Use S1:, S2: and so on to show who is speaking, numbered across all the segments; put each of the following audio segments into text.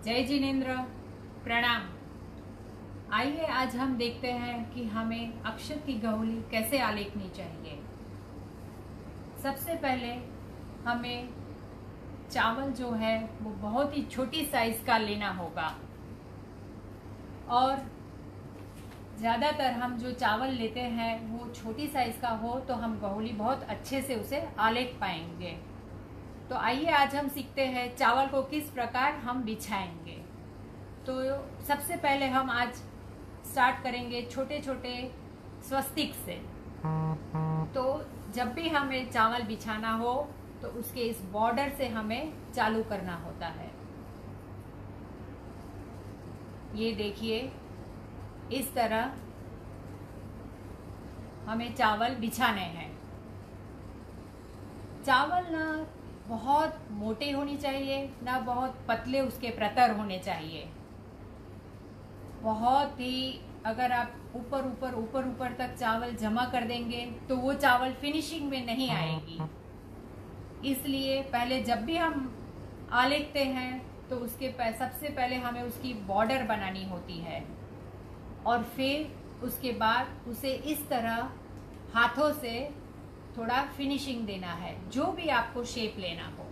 S1: जय जिनेन्द्र, प्रणाम। आइए आज हम देखते हैं कि हमें अक्षर की गहुली कैसे आलेखनी चाहिए। सबसे पहले हमें चावल जो है वो बहुत ही छोटी साइज का लेना होगा और ज़्यादातर हम जो चावल लेते हैं वो छोटी साइज का हो तो हम गहुली बहुत अच्छे से उसे आलेख पाएंगे। तो आइए आज हम सीखते हैं चावल को किस प्रकार हम बिछाएंगे। तो सबसे पहले हम आज स्टार्ट करेंगे छोटे छोटे स्वस्तिक से। तो जब भी हमें चावल बिछाना हो तो उसके इस बॉर्डर से हमें चालू करना होता है। ये देखिए, इस तरह हमें चावल बिछाने हैं। चावल ना बहुत मोटे होने चाहिए ना बहुत पतले उसके प्रतर होने चाहिए। बहुत ही अगर आप ऊपर तक चावल जमा कर देंगे तो वो चावल फिनिशिंग में नहीं आएगी। इसलिए पहले जब भी हम आलेखते हैं तो उसके सबसे पहले हमें उसकी बॉर्डर बनानी होती है और फिर उसके बाद उसे इस तरह हाथों से थोड़ा फिनिशिंग देना है, जो भी आपको शेप लेना हो।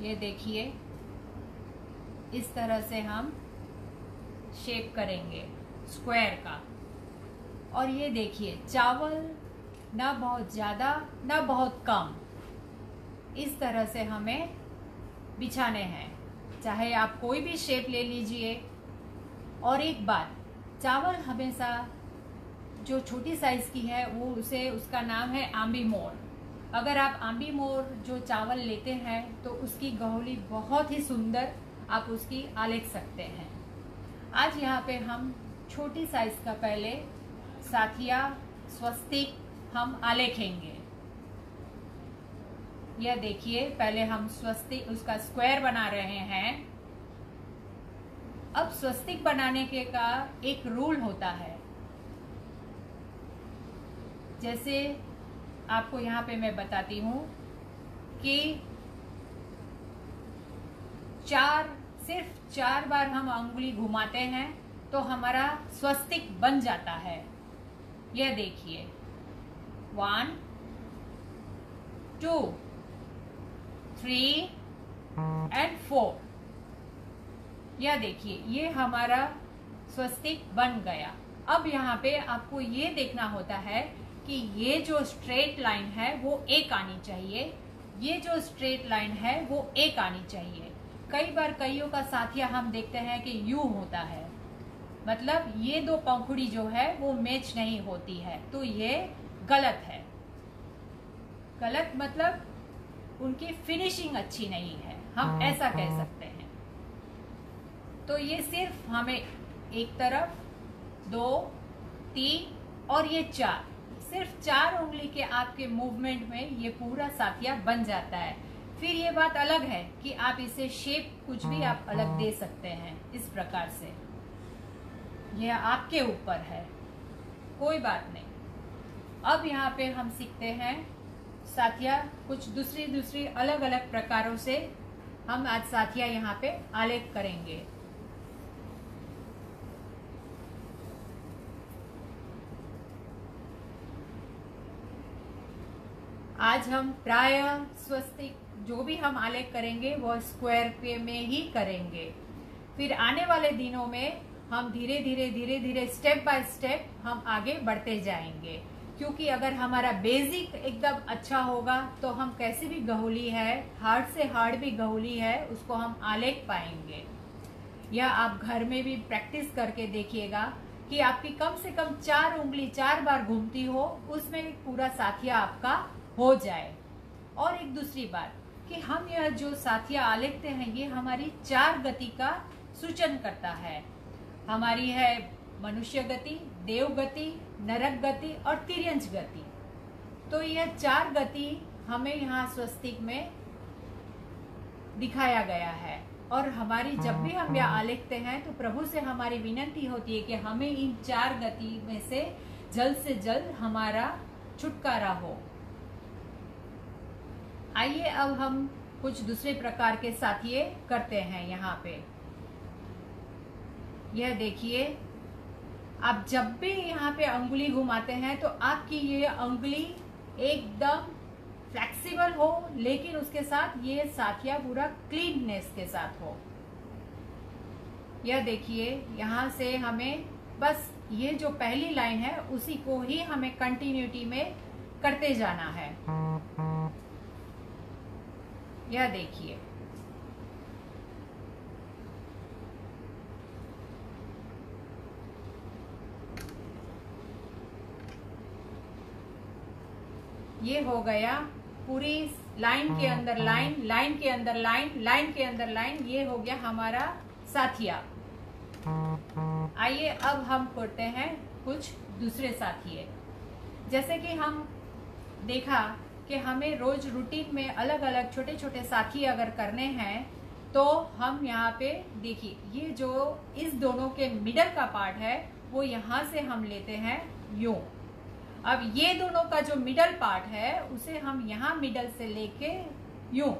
S1: ये देखिए, इस तरह से हम शेप करेंगे स्क्वायर का। और ये देखिए, चावल ना बहुत ज़्यादा ना बहुत कम, इस तरह से हमें बिछाने हैं। चाहे आप कोई भी शेप ले लीजिए। और एक बात, चावल हमेशा जो छोटी साइज की है वो उसका नाम है आम्बी मोर। अगर आप आम्बी मोर जो चावल लेते हैं तो उसकी गहुली बहुत ही सुंदर आप उसकी आलेख सकते हैं। आज यहाँ पे हम छोटी साइज का पहले साथिया स्वस्तिक हम आलेखेंगे। यह देखिए, पहले हम स्वस्तिक उसका स्क्वायर बना रहे हैं। अब स्वस्तिक बनाने के का एक रूल होता है। जैसे आपको यहाँ पे मैं बताती हूँ कि सिर्फ 4 बार हम अंगुली घुमाते हैं तो हमारा स्वस्तिक बन जाता है। यह देखिए, 1 2 3 and 4। यह देखिए, ये हमारा स्वस्तिक बन गया। अब यहाँ पे आपको ये देखना होता है कि ये जो स्ट्रेट लाइन है वो एक आनी चाहिए, ये जो स्ट्रेट लाइन है वो एक आनी चाहिए। कई बार कईयों का साथिया हम देखते हैं कि यू होता है, मतलब ये दो पंखुड़ी जो है वो मैच नहीं होती है, तो ये गलत है। गलत मतलब उनकी फिनिशिंग अच्छी नहीं है, हम ऐसा कह सकते हैं। तो ये सिर्फ हमें एक तरफ 2 3 और ये 4, सिर्फ 4 उंगली के आपके मूवमेंट में ये पूरा साथिया बन जाता है। फिर ये बात अलग है कि आप इसे शेप कुछ भी आप अलग दे सकते हैं इस प्रकार से, यह आपके ऊपर है, कोई बात नहीं। अब यहाँ पे हम सीखते हैं साथिया कुछ दूसरी अलग अलग प्रकारों से हम आज साथिया यहाँ पे आलेख करेंगे। आज हम प्राय स्वस्तिक जो भी हम आलेख करेंगे वो स्क्वायर पे में ही करेंगे। फिर आने वाले दिनों में हम धीरे धीरे स्टेप बाय स्टेप हम आगे बढ़ते जाएंगे, क्योंकि अगर हमारा बेसिक एकदम अच्छा होगा तो हम कैसी भी गहुली है, हार्ड से हार्ड भी गहुली है, उसको हम आलेख पाएंगे। या आप घर में भी प्रैक्टिस करके देखिएगा कि आपकी कम से कम 4 उंगली 4 बार घूमती हो, उसमें पूरा साथिया आपका हो जाए। और एक दूसरी बात कि हम यह जो साथिया आलेखते हैं ये हमारी 4 गति का सूचन करता है। हमारी है मनुष्य गति, देव गति, नरक गति और तिर्यंच गति। तो यह 4 गति हमें यहाँ स्वस्तिक में दिखाया गया है। और हमारी जब भी हम यह आलेखते हैं तो प्रभु से हमारी विनती होती है कि हमें इन 4 गति में से जल्द हमारा छुटकारा हो। आइए अब हम कुछ दूसरे प्रकार के साथिये करते हैं यहाँ पे। यह देखिए, आप जब भी यहाँ पे अंगुली घुमाते हैं तो आपकी ये अंगुली एकदम फ्लेक्सिबल हो, लेकिन उसके साथ ये साथिया पूरा क्लीननेस के साथ हो। यह देखिए, यहाँ से हमें बस ये जो पहली लाइन है उसी को ही हमें कंटिन्यूटी में करते जाना है। यह देखिए, ये हो गया पूरी लाइन के अंदर लाइन, लाइन के अंदर लाइन, लाइन के अंदर लाइन, ये हो गया हमारा साथिया। आइए अब हम करते हैं कुछ दूसरे साथिये। जैसे कि हम देखा कि हमें रोज रूटीन में अलग अलग छोटे छोटे साथी अगर करने हैं तो हम यहाँ पे देखिए, ये जो इस दोनों के मिडल का पार्ट है वो यहाँ से हम लेते हैं यूं। अब ये दोनों का जो मिडल पार्ट है उसे हम यहाँ मिडल से लेके यूं।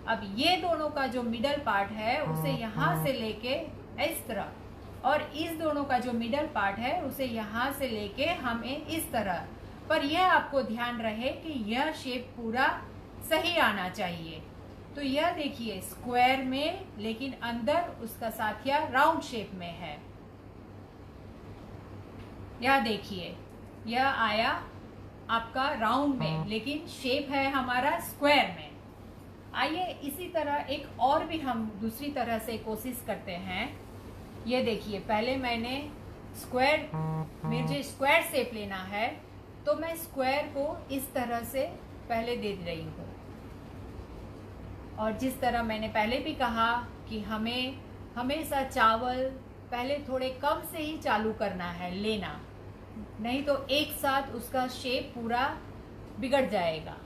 S1: अब ये दोनों का जो मिडल पार्ट है उसे यहाँ से लेके इस तरह, और इस दोनों का जो मिडल पार्ट है उसे यहाँ से लेके हमें इस तरह। पर यह आपको ध्यान रहे कि यह शेप पूरा सही आना चाहिए। तो यह देखिए स्क्वायर में, लेकिन अंदर उसका साथिया राउंड शेप में है। यह देखिए, यह आया आपका राउंड में, लेकिन शेप है हमारा स्क्वायर में। आइए इसी तरह एक और भी हम दूसरी तरह से कोशिश करते हैं। ये देखिए, पहले मैंने स्क्वायर, मुझे स्क्वायर शेप लेना है तो मैं स्क्वायर को इस तरह से पहले दे रही हूँ। और जिस तरह मैंने पहले भी कहा कि हमें हमेशा चावल पहले थोड़े कम से ही चालू करना है लेना, नहीं तो एक साथ उसका शेप पूरा बिगड़ जाएगा।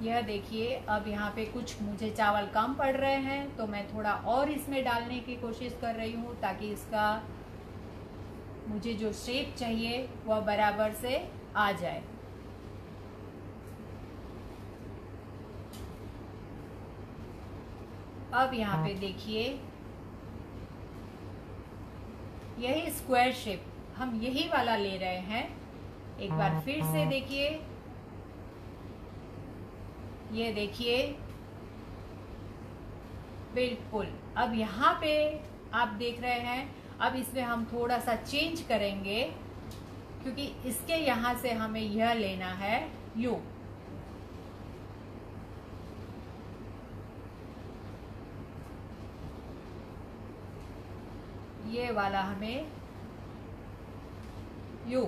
S1: यह देखिए, अब यहाँ पे कुछ मुझे चावल कम पड़ रहे हैं तो मैं थोड़ा और इसमें डालने की कोशिश कर रही हूँ ताकि इसका मुझे जो शेप चाहिए वह बराबर से आ जाए। अब यहाँ पे देखिए, यही स्क्वायर शेप हम यही वाला ले रहे हैं। एक बार फिर से देखिए, ये देखिए बिल्कुल। अब यहाँ पे आप देख रहे हैं, अब इसमें हम थोड़ा सा चेंज करेंगे क्योंकि इसके यहाँ से हमें यह लेना है यू। ये वाला हमें यू।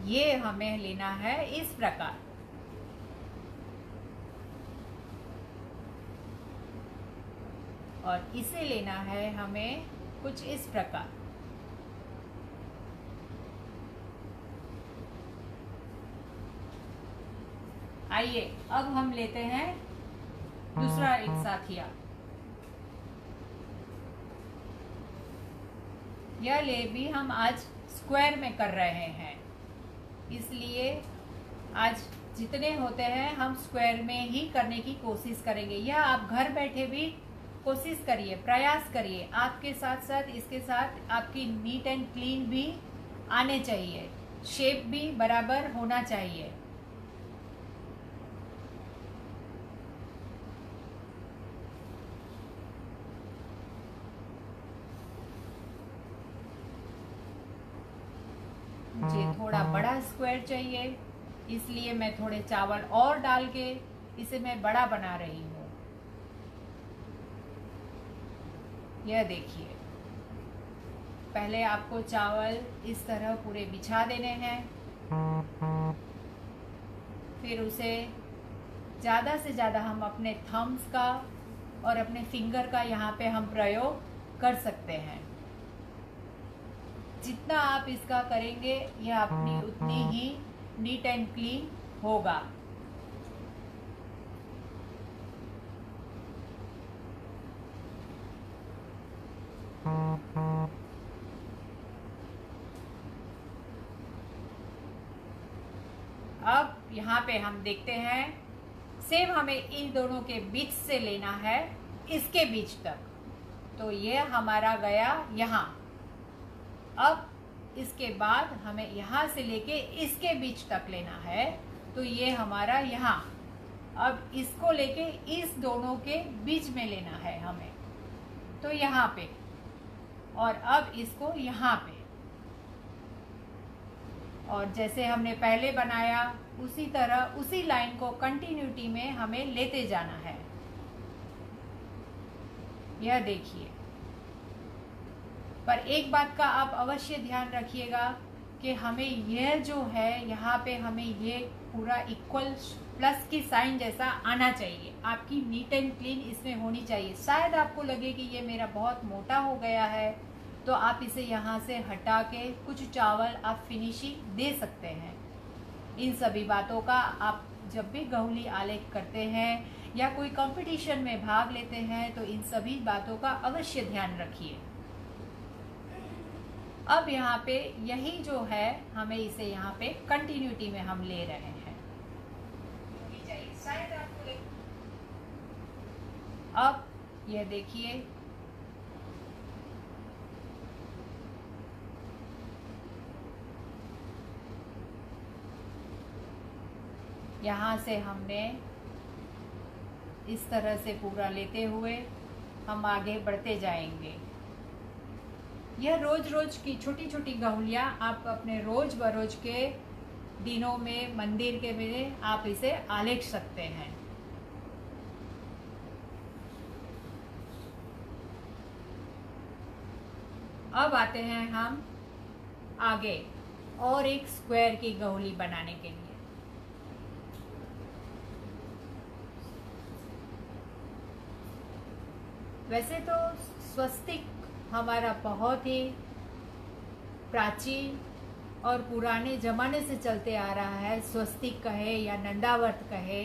S1: ये हमें लेना है इस प्रकार। और इसे लेना है हमें कुछ इस प्रकार। आइए अब हम लेते हैं दूसरा एक साथिया। यह ले भी हम आज स्क्वायर में कर रहे हैं, इसलिए आज जितने होते हैं हम स्क्वायर में ही करने की कोशिश करेंगे। यह आप घर बैठे भी कोशिश करिए, प्रयास करिए। आपके साथ साथ इसके साथ आपकी नीट एंड क्लीन भी आने चाहिए, शेप भी बराबर होना चाहिए। मुझे थोड़ा बड़ा स्क्वायर चाहिए, इसलिए मैं थोड़े चावल और डाल के इसे मैं बड़ा बना रही हूँ। यह देखिए, पहले आपको चावल इस तरह पूरे बिछा देने हैं, फिर उसे ज़्यादा से ज़्यादा हम अपने थम्स का और अपने फिंगर का यहाँ पे हम प्रयोग कर सकते हैं। जितना आप इसका करेंगे यह अपनी उतनी ही नीट एंड क्लीन होगा। यहाँ पे हम देखते हैं सेम हमें इन दोनों के बीच से लेना है, इसके बीच तक। तो ये हमारा गया यहाँ। अब इसके बाद हमें यहाँ से लेके इसके बीच तक लेना है, तो ये हमारा यहाँ। अब इसको लेके इस दोनों के बीच में लेना है हमें, तो यहाँ पे, और अब इसको यहाँ पे। और जैसे हमने पहले बनाया उसी तरह उसी लाइन को कंटिन्यूटी में हमें लेते जाना है। यह देखिए, पर एक बात का आप अवश्य ध्यान रखिएगा कि हमें यह जो है यहाँ पे हमें ये पूरा इक्वल प्लस की साइन जैसा आना चाहिए। आपकी नीट एंड क्लीन इसमें होनी चाहिए। शायद आपको लगे कि ये मेरा बहुत मोटा हो गया है, तो आप इसे यहाँ से हटा के कुछ चावल आप फिनिशिंग दे सकते हैं। इन सभी बातों का आप जब भी गहुली आलेख करते हैं या कोई कंपटीशन में भाग लेते हैं, तो इन सभी बातों का अवश्य ध्यान रखिए। अब यहाँ पे यही जो है हमें इसे यहाँ पे कंटिन्यूटी में हम ले रहे हैं। शायद आपको अब यह देखिए, यहाँ से हमने इस तरह से पूरा लेते हुए हम आगे बढ़ते जाएंगे। यह रोज रोज की छोटी छोटी गहुलियाँ आप अपने रोज बरोज के दिनों में मंदिर के में आप इसे आलेख सकते हैं। अब आते हैं हम आगे और एक स्क्वायर की गहुली बनाने के लिए। वैसे तो स्वस्तिक हमारा बहुत ही प्राचीन और पुराने जमाने से चलते आ रहा है। स्वस्तिक कहे या नंदावर्त कहे,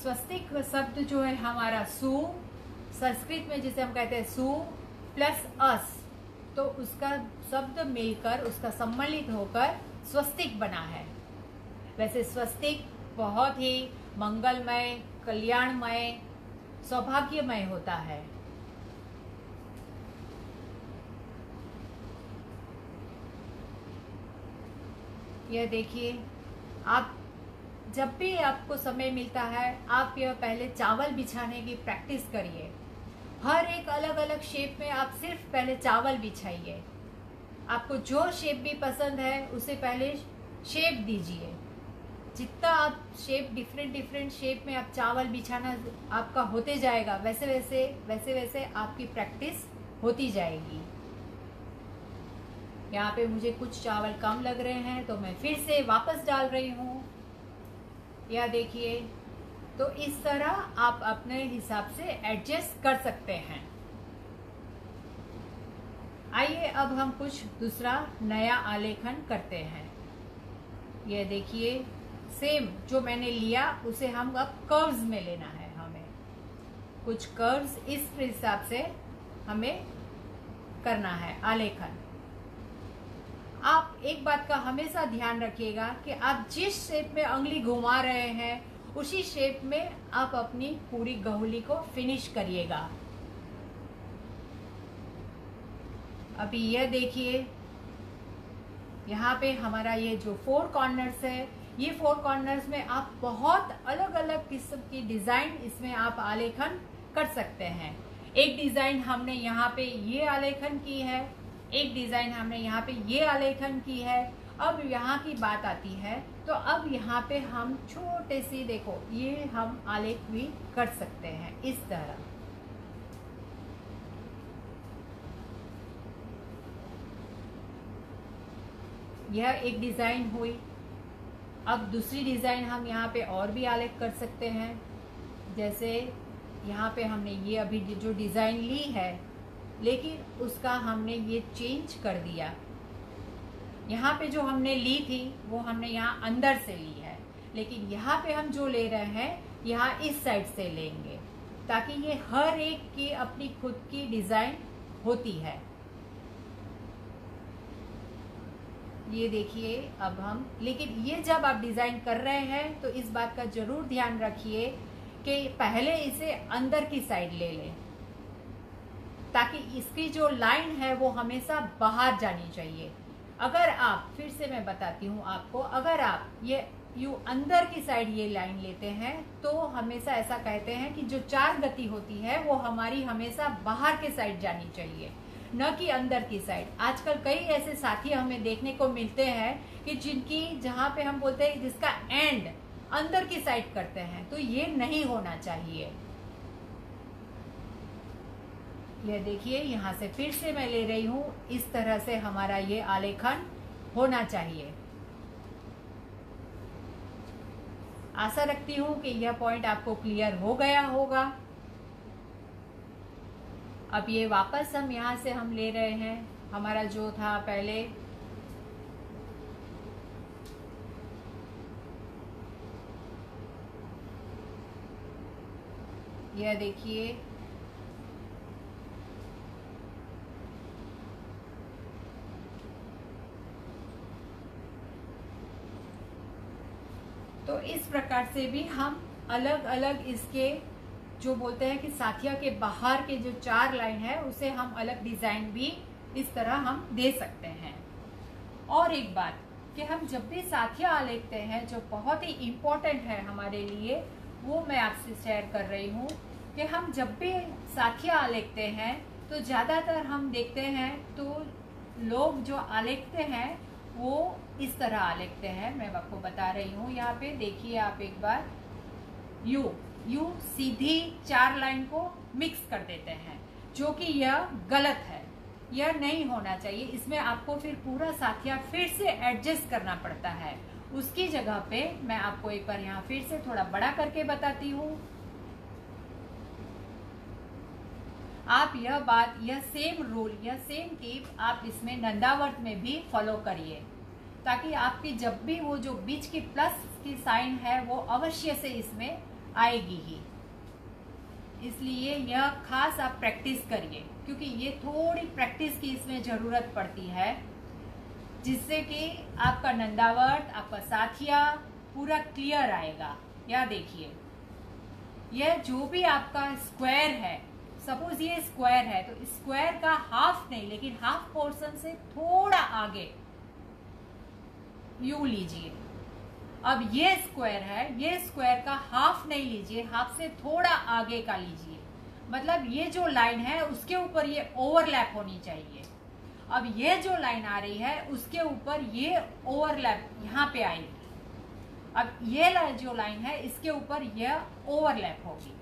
S1: स्वस्तिक शब्द जो है हमारा सु, संस्कृत में जिसे हम कहते हैं सु प्लस अस, तो उसका शब्द मिलकर उसका सम्मिलित होकर स्वस्तिक बना है। वैसे स्वस्तिक बहुत ही मंगलमय, कल्याणमय, सौभाग्यमय होता है। यह देखिए, आप जब भी आपको समय मिलता है आप यह पहले चावल बिछाने की प्रैक्टिस करिए। हर एक अलग अलग शेप में आप सिर्फ पहले चावल बिछाइए। आपको जो शेप भी पसंद है उसे पहले शेप दीजिए। जितना आप शेप डिफरेंट शेप में आप चावल बिछाना आपका होते जाएगा, वैसे वैसे आपकी प्रैक्टिस होती जाएगी। यहाँ पे मुझे कुछ चावल कम लग रहे हैं तो मैं फिर से वापस डाल रही हूँ। यह देखिए, तो इस तरह आप अपने हिसाब से एडजस्ट कर सकते हैं। आइए अब हम कुछ दूसरा नया आलेखन करते हैं। यह देखिए, सेम जो मैंने लिया उसे हम अब कर्व्स में लेना है। हमें कुछ कर्व्स इस हिसाब से हमें करना है आलेखन। आप एक बात का हमेशा ध्यान रखिएगा कि आप जिस शेप में उंगली घुमा रहे हैं उसी शेप में आप अपनी पूरी गहुली को फिनिश करिएगा। अभी यह देखिए, यहाँ पे हमारा ये जो 4 कॉर्नर्स है, ये 4 कॉर्नर्स में आप बहुत अलग अलग किस्म की डिजाइन इसमें आप आलेखन कर सकते हैं। एक डिजाइन हमने यहाँ पे ये आलेखन की है, एक डिजाइन हमने यहाँ पे ये आलेखन की है। अब यहाँ की बात आती है, तो अब यहाँ पे हम छोटे सी देखो, ये हम आलेख भी कर सकते हैं इस तरह। यह एक डिजाइन हुई। अब दूसरी डिजाइन हम यहाँ पे और भी आलेख कर सकते हैं। जैसे यहाँ पे हमने ये अभी जो डिजाइन ली है, लेकिन उसका हमने ये चेंज कर दिया। यहाँ पे जो हमने ली थी वो हमने यहाँ अंदर से ली है, लेकिन यहाँ पे हम जो ले रहे हैं यहाँ इस साइड से लेंगे, ताकि ये हर एक की अपनी खुद की डिजाइन होती है। ये देखिए अब हम, लेकिन ये जब आप डिजाइन कर रहे हैं तो इस बात का जरूर ध्यान रखिए कि पहले इसे अंदर की साइड ले लें, ताकि इसकी जो लाइन है वो हमेशा बाहर जानी चाहिए। अगर आप, फिर से मैं बताती हूँ आपको, अगर आप ये यू अंदर की साइड ये लाइन लेते हैं तो हमेशा ऐसा कहते हैं कि जो 4 गति होती है वो हमारी हमेशा बाहर के साइड जानी चाहिए, न कि अंदर की साइड। आजकल कई ऐसे साथी हमें देखने को मिलते हैं कि जिनकी, जहाँ पे हम बोलते हैं जिसका एंड अंदर की साइड करते हैं, तो ये नहीं होना चाहिए। ये देखिए यहाँ से फिर से मैं ले रही हूँ, इस तरह से हमारा ये आलेखन होना चाहिए। आशा रखती हूँ कि यह पॉइंट आपको क्लियर हो गया होगा। अब ये वापस हम यहाँ से हम ले रहे हैं, हमारा जो था पहले, यह देखिए तो इस प्रकार से भी हम अलग अलग इसके जो बोलते हैं कि साथिया के बाहर के जो 4 लाइन है उसे हम अलग डिजाइन भी इस तरह हम दे सकते हैं। और एक बात कि हम जब भी साथिया आलेखते हैं, जो बहुत ही इम्पोर्टेंट है हमारे लिए, वो मैं आपसे शेयर कर रही हूँ कि हम जब भी साथिया आलेखते हैं तो ज़्यादातर हम देखते हैं तो लोग जो आलेखते हैं वो इस तरह आलेखते हैं। मैं आपको बता रही हूँ, यहाँ पे देखिए आप एक बार, यू सीधी 4 लाइन को मिक्स कर देते हैं, जो कि यह गलत है, यह नहीं होना चाहिए। इसमें आपको फिर पूरा साथिया फिर से एडजस्ट करना पड़ता है। उसकी जगह पे मैं आपको एक बार यहाँ फिर से थोड़ा बड़ा करके बताती हूँ। आप यह बात, यह सेम रूल, यह सेम टिप आप इसमें नंदावर्त में भी फॉलो करिए, ताकि आपकी जब भी वो जो बीच की प्लस की साइन है वो अवश्य से इसमें आएगी ही। इसलिए यह खास आप प्रैक्टिस करिए, क्योंकि ये थोड़ी प्रैक्टिस की इसमें जरूरत पड़ती है, जिससे कि आपका नंदावर्त, आपका साथिया पूरा क्लियर आएगा। या देखिए, यह जो भी आपका स्क्वायर है, सपोज ये स्क्वायर है तो स्क्वायर का हाफ नहीं, लेकिन हाफ पोर्शन से थोड़ा आगे यू लीजिए। अब ये स्क्वायर है, ये स्क्वायर का हाफ नहीं लीजिए, हाफ से थोड़ा आगे का लीजिए। मतलब ये जो लाइन है उसके ऊपर ये ओवरलैप होनी चाहिए। अब ये जो लाइन आ रही है उसके ऊपर ये ओवरलैप यहाँ पे आएगी। अब ये जो लाइन है इसके ऊपर यह ओवरलैप होगी।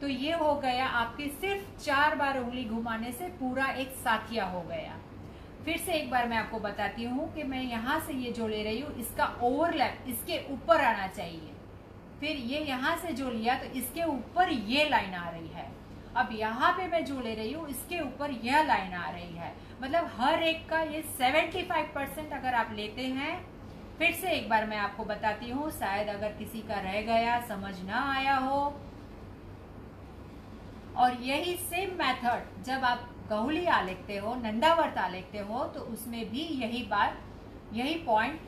S1: तो ये हो गया आपके सिर्फ 4 बार उंगली घुमाने से पूरा एक साथिया हो गया। फिर से एक बार मैं आपको बताती हूँ कि मैं यहाँ से ये जो ले रही हूँ, इसका ओवरलैप इसके ऊपर आना चाहिए। फिर ये यहाँ से जो लिया तो इसके ऊपर ये लाइन आ रही है। अब यहाँ पे मैं जो ले रही हूँ इसके ऊपर यह लाइन आ रही है। मतलब हर एक का ये 75% अगर आप लेते हैं। फिर से एक बार मैं आपको बताती हूँ, शायद अगर किसी का रह गया, समझ ना आया हो। और यही सेम मेथड जब आप गहुली आलेखते हो, नंदावर्त आलेखते हो, तो उसमें भी यही बात, यही पॉइंट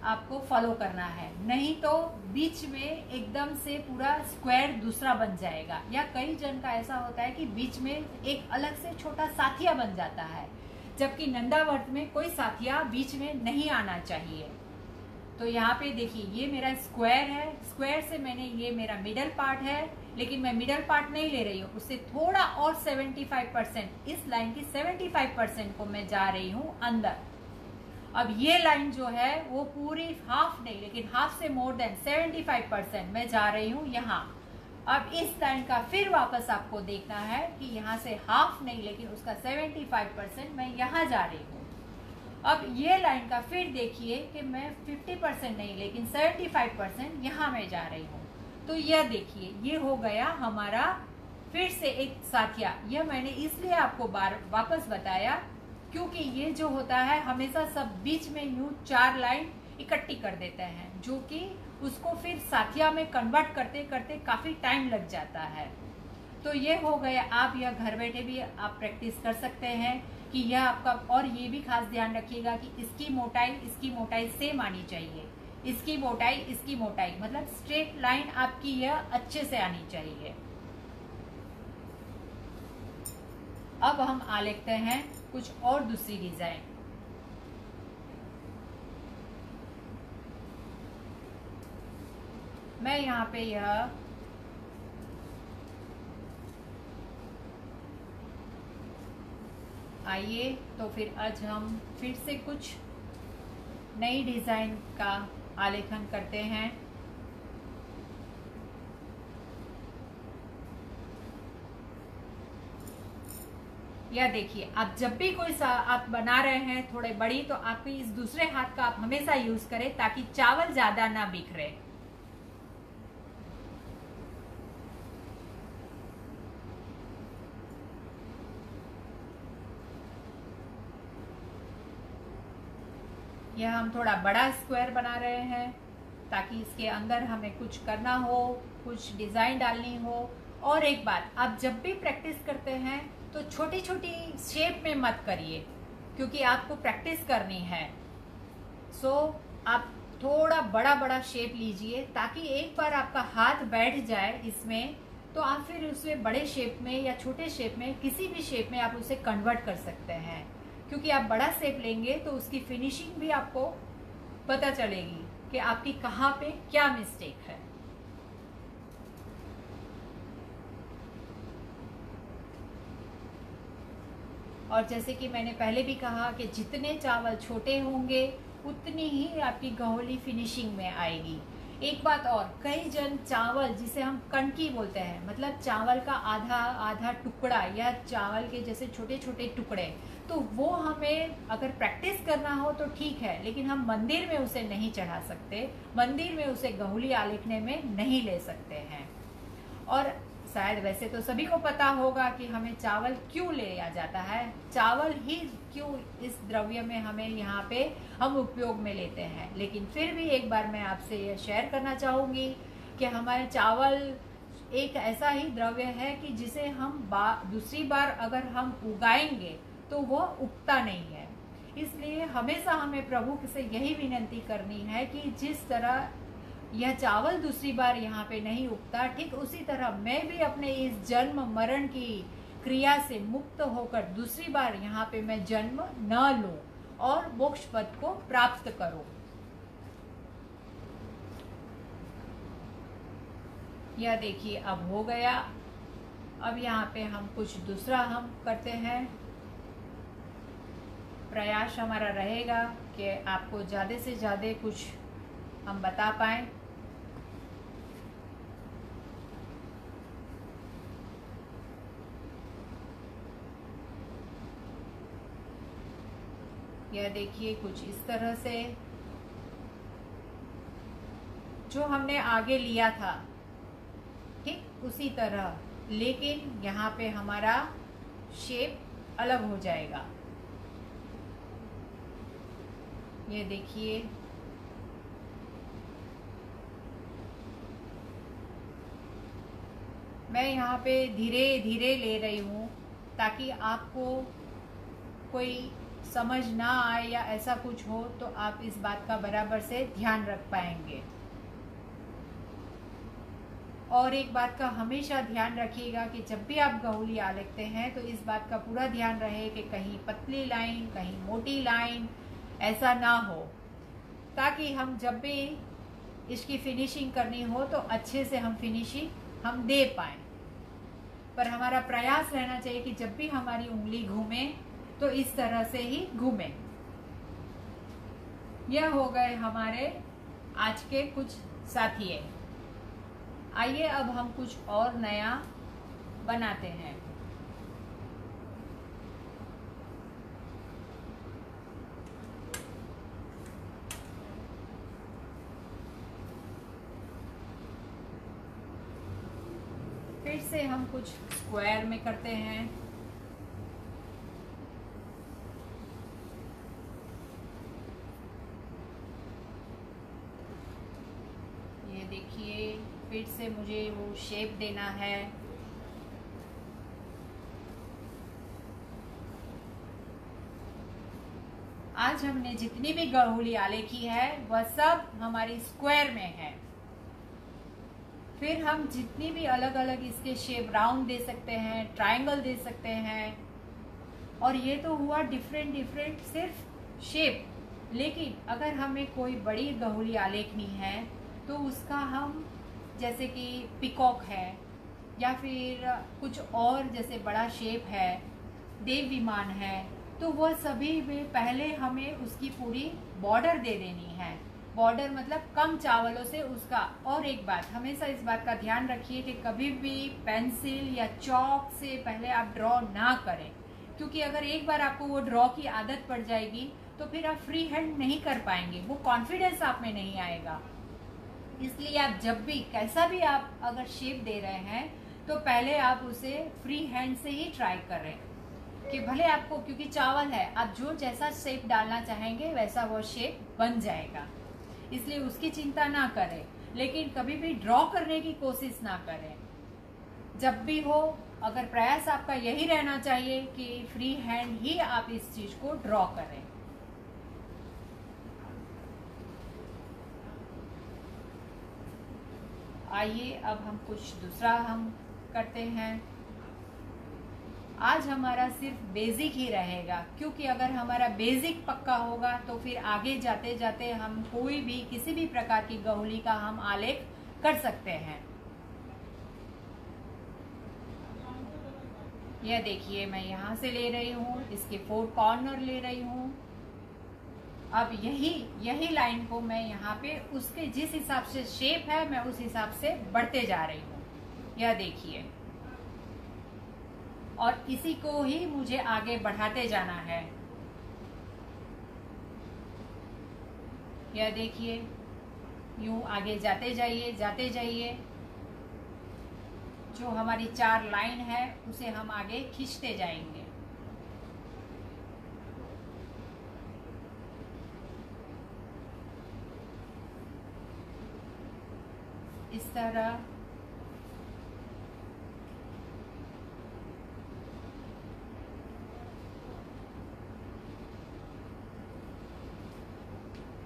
S1: आपको फॉलो करना है। नहीं तो बीच में एकदम से पूरा स्क्वायर दूसरा बन जाएगा। या कई जन का ऐसा होता है कि बीच में एक अलग से छोटा साथिया बन जाता है, जबकि नंदावर्त में कोई साथिया बीच में नहीं आना चाहिए। तो यहाँ पे देखिए, ये मेरा स्क्वायर है, स्क्वायर से मैंने, ये मेरा मिडल पार्ट है, लेकिन मैं मिडल पार्ट नहीं ले रही हूँ, उससे थोड़ा और 75%, इस लाइन की 75% को मैं जा रही हूँ अंदर। अब ये लाइन जो है वो पूरी हाफ नहीं, लेकिन हाफ से मोर देन 75% मैं जा रही हूँ यहाँ। अब इस लाइन का फिर वापस आपको देखना है कि यहाँ से हाफ नहीं, लेकिन उसका 75% मैं यहाँ जा रही हूँ। अब ये लाइन का फिर देखिए कि मैं 50% नहीं, लेकिन 75% यहाँ मैं जा रही हूँ। तो यह देखिए, ये हो गया हमारा फिर से एक साथिया। यह मैंने इसलिए आपको बार वापस बताया क्योंकि ये जो होता है हमेशा सब बीच में यूं 4 लाइन इकट्ठी कर देते हैं, जो कि उसको फिर साथिया में कन्वर्ट करते करते काफी टाइम लग जाता है। तो ये हो गया, आप यह घर बैठे भी आप प्रैक्टिस कर सकते हैं। कि यह आपका, और ये भी खास ध्यान रखिएगा कि इसकी मोटाई सेम आनी चाहिए, इसकी मोटाई मतलब स्ट्रेट लाइन आपकी यह अच्छे से आनी चाहिए। अब हम आलेखते हैं कुछ और दूसरी डिजाइन। मैं यहाँ पे यह आइए तो फिर आज हम फिर से कुछ नई डिजाइन का आलेखन करते हैं। यह देखिए, आप जब भी कोई आप बना रहे हैं थोड़े बड़ी, तो आपकी इस दूसरे हाथ का आप हमेशा यूज करें ताकि चावल ज्यादा ना बिखरे। यह हम थोड़ा बड़ा स्क्वायर बना रहे हैं ताकि इसके अंदर हमें कुछ करना हो, कुछ डिजाइन डालनी हो। और एक बात, आप जब भी प्रैक्टिस करते हैं तो छोटी छोटी शेप में मत करिए, क्योंकि आपको प्रैक्टिस करनी है। सो आप थोड़ा बड़ा बड़ा शेप लीजिए ताकि एक बार आपका हाथ बैठ जाए इसमें, तो आप फिर उसे बड़े शेप में या छोटे शेप में, किसी भी शेप में आप उसे कन्वर्ट कर सकते हैं। क्योंकि आप बड़ा शेप लेंगे तो उसकी फिनिशिंग भी आपको पता चलेगी कि आपकी कहाँ पे क्या मिस्टेक है। और जैसे कि मैंने पहले भी कहा कि जितने चावल छोटे होंगे उतनी ही आपकी गहोली फिनिशिंग में आएगी। एक बात और, कई जन चावल जिसे हम कणकी बोलते हैं, मतलब चावल का आधा आधा टुकड़ा या चावल के जैसे छोटे छोटे टुकड़े, तो वो हमें अगर प्रैक्टिस करना हो तो ठीक है, लेकिन हम मंदिर में उसे नहीं चढ़ा सकते, मंदिर में उसे गहोली आलेखने में नहीं ले सकते हैं। और शायद वैसे तो सभी को पता होगा कि हमें चावल क्यों लिया जाता है, चावल ही क्यों इस द्रव्य में हमें यहाँ पे हम उपयोग में लेते हैं। लेकिन फिर भी एक बार मैं आपसे यह शेयर करना चाहूँगी कि हमारे चावल एक ऐसा ही द्रव्य है कि जिसे हम दूसरी बार अगर हम उगाएंगे तो वह उगता नहीं है। इसलिए हमेशा हमें प्रभु से यही विनती करनी है कि जिस तरह यह चावल दूसरी बार यहाँ पे नहीं उगता, ठीक उसी तरह मैं भी अपने इस जन्म मरण की क्रिया से मुक्त होकर दूसरी बार यहाँ पे मैं जन्म न लूं और मोक्ष पद को प्राप्त करूं। यह देखिए अब हो गया। अब यहाँ पे हम कुछ दूसरा हम करते हैं। प्रयास हमारा रहेगा कि आपको ज़्यादा से ज़्यादा कुछ हम बता पाएं। यह देखिए कुछ इस तरह से जो हमने आगे लिया था, ठीक उसी तरह, लेकिन यहाँ पे हमारा शेप अलग हो जाएगा। ये देखिए मैं यहाँ पे धीरे धीरे ले रही हूँ ताकि आपको कोई समझ ना आए या ऐसा कुछ हो तो आप इस बात का बराबर से ध्यान रख पाएंगे। और एक बात का हमेशा ध्यान रखिएगा कि जब भी आप गहोली आलेखते हैं तो इस बात का पूरा ध्यान रहे कि कहीं पतली लाइन कहीं मोटी लाइन ऐसा ना हो, ताकि हम जब भी इसकी फिनिशिंग करनी हो तो अच्छे से हम फिनिशिंग हम दे पाएं। पर हमारा प्रयास रहना चाहिए कि जब भी हमारी उंगली घूमे तो इस तरह से ही घूमे। यह हो गए हमारे आज के कुछ साथी। आइए अब हम कुछ और नया बनाते हैं। फिर से हम कुछ स्क्वायर में करते हैं। ये देखिए फिर से मुझे वो शेप देना है। आज हमने जितनी भी गहुली आलेखी है वह सब हमारी स्क्वायर में है। फिर हम जितनी भी अलग अलग इसके शेप, राउंड दे सकते हैं, ट्रायंगल दे सकते हैं, और ये तो हुआ डिफरेंट डिफरेंट सिर्फ शेप। लेकिन अगर हमें कोई बड़ी गहुली आलेखनी है तो उसका हम, जैसे कि पिकॉक है या फिर कुछ और जैसे बड़ा शेप है, देव विमान है, तो वह सभी में पहले हमें उसकी पूरी बॉर्डर दे देनी है। बॉर्डर मतलब कम चावलों से उसका। और एक बात, हमेशा इस बात का ध्यान रखिए कि कभी भी पेंसिल या चॉक से पहले आप ड्रॉ ना करें, क्योंकि अगर एक बार आपको वो ड्रॉ की आदत पड़ जाएगी तो फिर आप फ्री हैंड नहीं कर पाएंगे, वो कॉन्फिडेंस आप में नहीं आएगा। इसलिए आप जब भी कैसा भी आप अगर शेप दे रहे हैं तो पहले आप उसे फ्री हैंड से ही ट्राई करें, कि भले आपको, क्योंकि चावल है, आप जो जैसा शेप डालना चाहेंगे वैसा वो शेप बन जाएगा, इसलिए उसकी चिंता ना करें। लेकिन कभी भी ड्रॉ करने की कोशिश ना करें। जब भी हो, अगर प्रयास आपका यही रहना चाहिए कि फ्री हैंड ही आप इस चीज को ड्रॉ करें। आइए अब हम कुछ दूसरा हम करते हैं। आज हमारा सिर्फ बेसिक ही रहेगा, क्योंकि अगर हमारा बेसिक पक्का होगा तो फिर आगे जाते जाते हम कोई भी किसी भी प्रकार की गहुली का हम आलेख कर सकते हैं। यह देखिए, मैं यहाँ से ले रही हूँ, इसके 4 कॉर्नर ले रही हूँ। अब यही लाइन को मैं यहाँ पे उसके जिस हिसाब से शेप है मैं उस हिसाब से बढ़ते जा रही हूँ। यह देखिए, और इसी को ही मुझे आगे बढ़ाते जाना है। यह देखिए, यूं आगे जाते जाइए। जो हमारी 4 लाइन है उसे हम आगे खींचते जाएंगे। इस तरह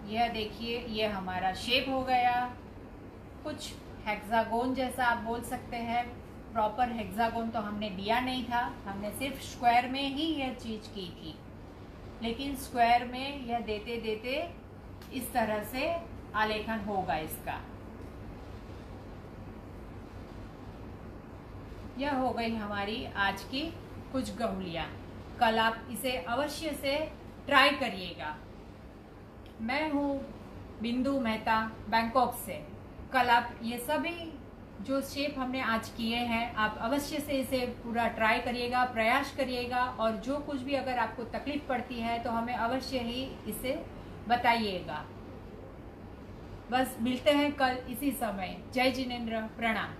S1: यह देखिए, ये हमारा शेप हो गया। कुछ हेक्सागोन जैसा आप बोल सकते हैं। प्रॉपर हेक्सागोन तो हमने दिया नहीं था, हमने सिर्फ स्क्वायर में ही यह चीज की थी। लेकिन स्क्वायर में यह देते देते इस तरह से आलेखन होगा इसका। यह हो गई हमारी आज की कुछ गहुलियां। कल आप इसे अवश्य से ट्राई करिएगा। मैं हूँ बिंदु मेहता, बैंकॉक से। कल आप ये सभी जो शेप हमने आज किए हैं, आप अवश्य से इसे पूरा ट्राई करिएगा, प्रयास करिएगा, और जो कुछ भी अगर आपको तकलीफ पड़ती है तो हमें अवश्य ही इसे बताइएगा। बस मिलते हैं कल इसी समय। जय जिनेंद्र, प्रणाम।